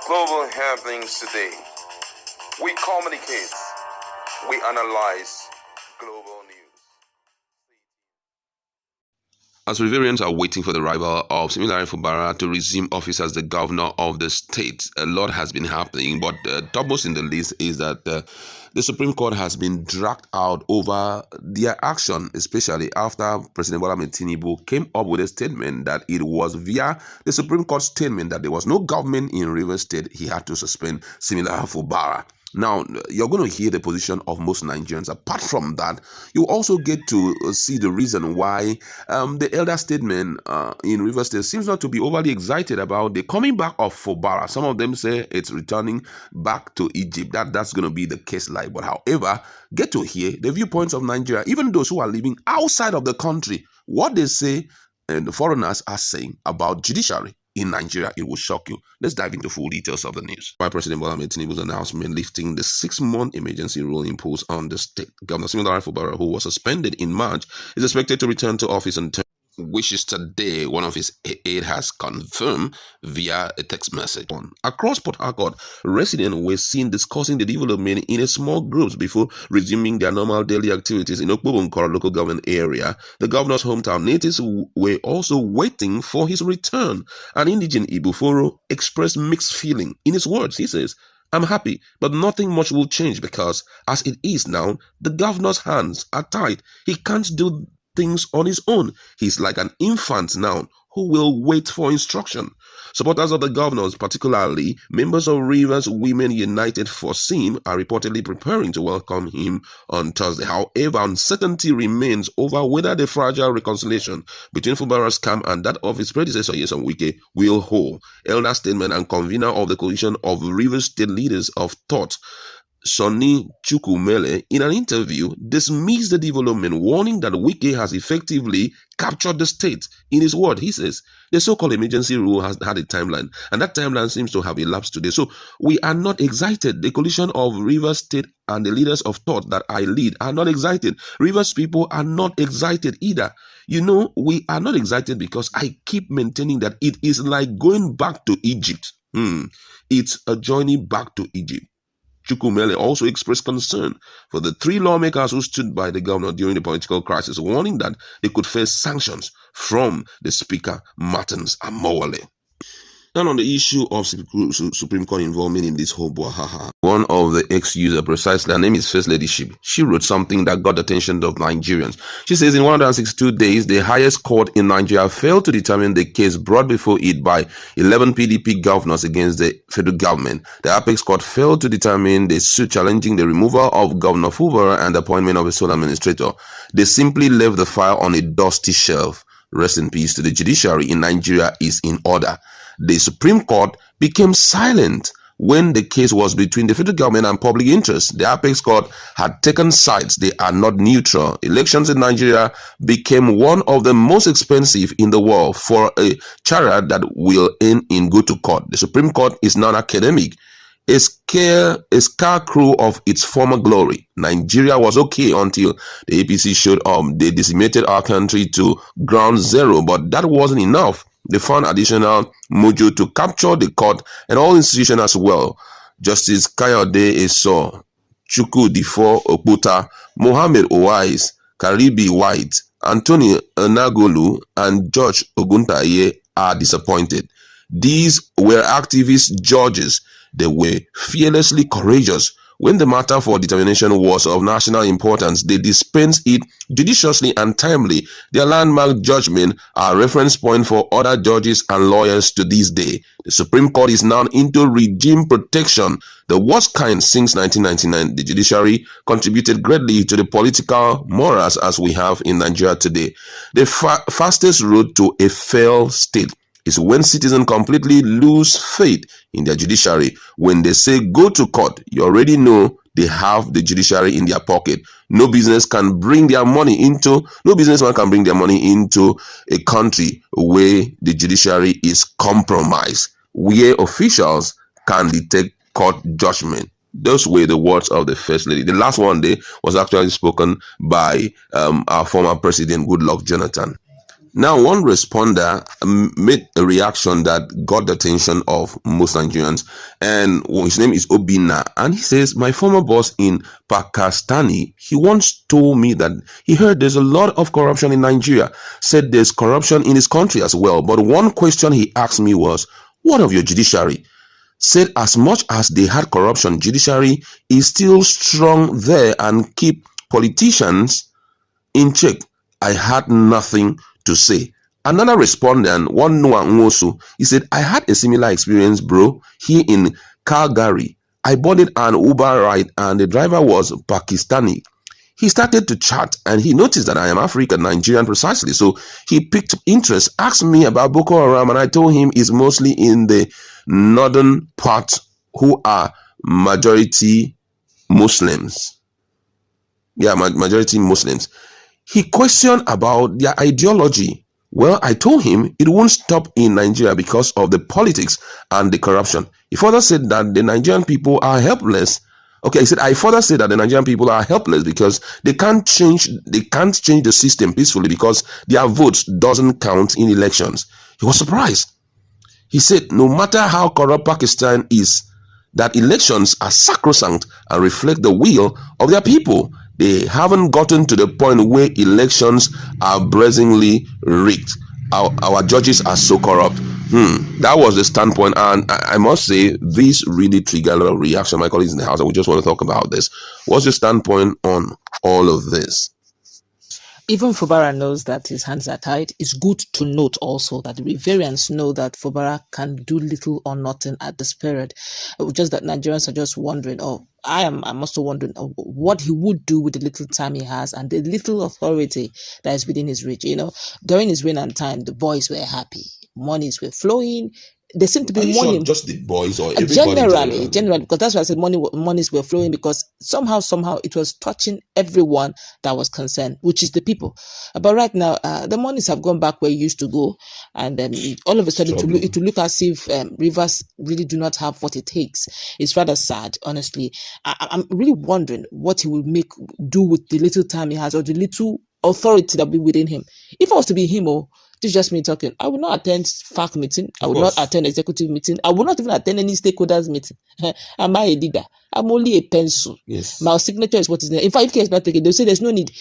Global happenings today. We communicate. We analyze global news. As Riverians are waiting for the arrival of Siminalayi Fubara to resume office as the governor of the state, a lot has been happening, but topmost in the list is that the Supreme Court has been dragged out over their action, especially after President Bola Ahmed Tinubu came up with a statement that it was via the Supreme Court statement that there was no government in Rivers State. He had to suspend Siminalayi Fubara. Now, you're going to hear the position of most Nigerians. Apart from that, you also get to see the reason why the elder statesman in Rivers State seems not to be overly excited about the coming back of Fubara. Some of them say it's returning back to Egypt. That's going to be the case like. But however, get to hear the viewpoints of Nigeria, even those who are living outside of the country, what they say and the foreigners are saying about judiciary in Nigeria. It will shock you. Let's dive into full details of the news. By President Bola Ahmed Tinubu's announcement lifting the 6-month emergency rule imposed on the state, Governor Siminalayi Fubara, who was suspended in March, is expected to return to office on which is today, one of his aide has confirmed via a text message. Across Port Harcourt, residents were seen discussing the development in a small groups before resuming their normal daily activities in Okpobonkora local government area. The governor's hometown natives were also waiting for his return. An indigent Ibuforo expressed mixed feeling. In his words, he says, "I'm happy, but nothing much will change because as it is now, the governor's hands are tied. He can't do things on his own. He's like an infant now who will wait for instruction." Supporters of the governors, particularly members of Rivers Women United for SIM, are reportedly preparing to welcome him on Thursday. However, uncertainty remains over whether the fragile reconciliation between Fubara's camp and that of his predecessor, Nyesom Wike, will hold. Elder statesman and convener of the coalition of Rivers State Leaders of Thought, Sonny Chukwumele, in an interview, dismissed the development, warning that Wike has effectively captured the state. In his word, he says, the so-called emergency rule has had a timeline, and that timeline seems to have elapsed today. So we are not excited. The coalition of Rivers State and the leaders of thought that I lead are not excited. Rivers people are not excited either. You know, we are not excited because I keep maintaining that it is like going back to Egypt. It's a journey back to Egypt. Chukwumele also expressed concern for the 3 lawmakers who stood by the governor during the political crisis, warning that they could face sanctions from the Speaker, Martins Amowale. And on the issue of Supreme Court involvement in this whole brouhaha, one of the ex-user, precisely, her name is First Ladyship, she wrote something that got the attention of Nigerians. She says in 162 days, the highest court in Nigeria failed to determine the case brought before it by 11 PDP governors against the federal government. The Apex Court failed to determine the suit challenging the removal of Governor Fubara and the appointment of a sole administrator. They simply left the file on a dusty shelf. Rest in peace to the judiciary in Nigeria is in order. The Supreme Court became silent when the case was between the federal government and public interest. The Apex Court had taken sides. They are not neutral. Elections in Nigeria became one of the most expensive in the world for a chariot that will end in go to court. The Supreme Court is non-academic, a scarecrow of its former glory. Nigeria was okay until the APC showed up. They decimated our country to ground zero, but that wasn't enough. They found additional mojo to capture the court and all institutions as well. Justice Kayode Eso, Chukwu Difo Okuta, Mohammed Owais, Karibi White, Anthony Nagolu, and George Oguntaye are disappointed. These were activist judges. They were fearlessly courageous. When the matter for determination was of national importance, they dispensed it judiciously and timely. Their landmark judgment are a reference point for other judges and lawyers to this day. The Supreme Court is now into regime protection, the worst kind since 1999. The judiciary contributed greatly to the political morals as we have in Nigeria today. The fastest road to a failed state is when citizens completely lose faith in their judiciary. When they say go to court, you already know they have the judiciary in their pocket. No businessman can bring their money into a country where the judiciary is compromised, where officials can detect court judgment. Those were the words of the First Lady. The last one there was actually spoken by our former president, Goodluck Jonathan. Now, one responder made a reaction that got the attention of most Nigerians, and his name is Obina, and he says, my former boss in Pakistani, he once told me that he heard there's a lot of corruption in Nigeria, said there's corruption in his country as well, but one question he asked me was, what of your judiciary? Said as much as they had corruption, judiciary is still strong there and keep politicians in check. I had nothing to say. Another respondent, one Noah Nwosu, he said, I had a similar experience, bro, here in Calgary. I boarded an Uber ride and the driver was Pakistani. He started to chat and he noticed that I am African, Nigerian precisely. So he picked interest, asked me about Boko Haram, and I told him it's mostly in the northern part who are majority Muslims. Yeah, majority Muslims. He questioned about their ideology. Well, I told him it won't stop in Nigeria because of the politics and the corruption. He further said that the Nigerian people are helpless. Okay, he said, I further said that the Nigerian people are helpless because they can't change the system peacefully because their votes doesn't count in elections. He was surprised. He said, no matter how corrupt Pakistan is, that elections are sacrosanct and reflect the will of their people. They haven't gotten to the point where elections are brazenly rigged. Our judges are so corrupt. That was the standpoint, and I must say this really triggered a lot of reaction. My colleagues in the house, and we just want to talk about this. What's your standpoint on all of this? Even Fubara knows that his hands are tied. It's good to note also that the Riverians know that Fubara can do little or nothing at this period. Just that Nigerians are just wondering, I'm also wondering what he would do with the little time he has and the little authority that is within his reach. During his reign and time, the boys were happy. Monies were flowing. There seemed to be money. Sure just the boys or everybody? Generally, because that's why I said monies were flowing, because somehow it was touching everyone that was concerned, which is the people. But right now, the monies have gone back where it used to go, and all of a sudden it will look as if rivers really do not have what it takes. It's rather sad, honestly. I'm really wondering what he will do with the little time he has or the little authority that will be within him. If I was to be him, this is just me talking, I will not attend FAC meeting. I will not attend executive meeting. I will not even attend any stakeholders meeting. Am I a leader? I'm only a pencil. Yes. My signature is what is there. In fact, if case not taken, they'll say there's no need.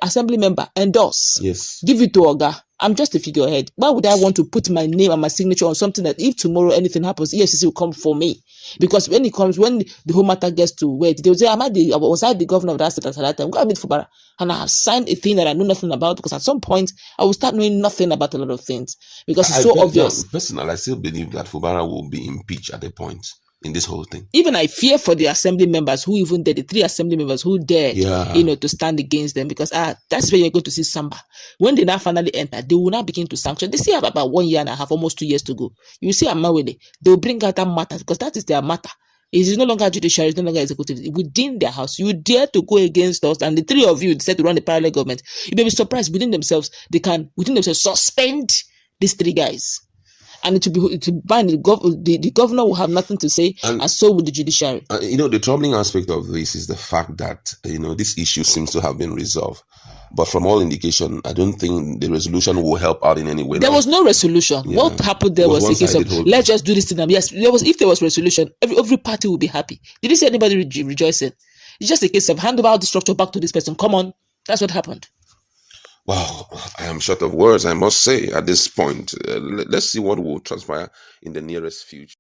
Assembly member, endorse. Yes. Give it to Oga. I'm just a figurehead. Why would I want to put my name and my signature on something that if tomorrow anything happens, EFCC will come for me? Because when the whole matter gets to where they'll say, was I the governor of that state at that time? Go and meet Fubara. And I have signed a thing that I know nothing about, because at some point I will start knowing nothing about a lot of things because it's so obvious. Personally, I still believe that Fubara will be impeached at a point in this whole thing. Even I fear for the assembly members who even did, the 3 assembly members who dared, to stand against them, because that's where you're going to see Samba. When they now finally enter, they will now begin to sanction. They still have about 1 year and a half, almost 2 years to go. You see Amawele, they will bring out that matter because that is their matter. It is no longer judiciary, it's no longer executive. Within their house, you dare to go against us, and the 3 of you decide to run the parallel government. You may be surprised within themselves, they can suspend these 3 guys. And it will bind the governor will have nothing to say, and so will the judiciary. The troubling aspect of this is the fact that this issue seems to have been resolved, but from all indication, I don't think the resolution will help out in any way. There was no resolution. Yeah. What happened there was a case of let's just do this thing. Yes, if there was resolution, every party would be happy. Did you see anybody rejoicing? It's just a case of hand over the structure back to this person. Come on, that's what happened. Wow, I am short of words, I must say, at this point. Let's see what will transpire in the nearest future.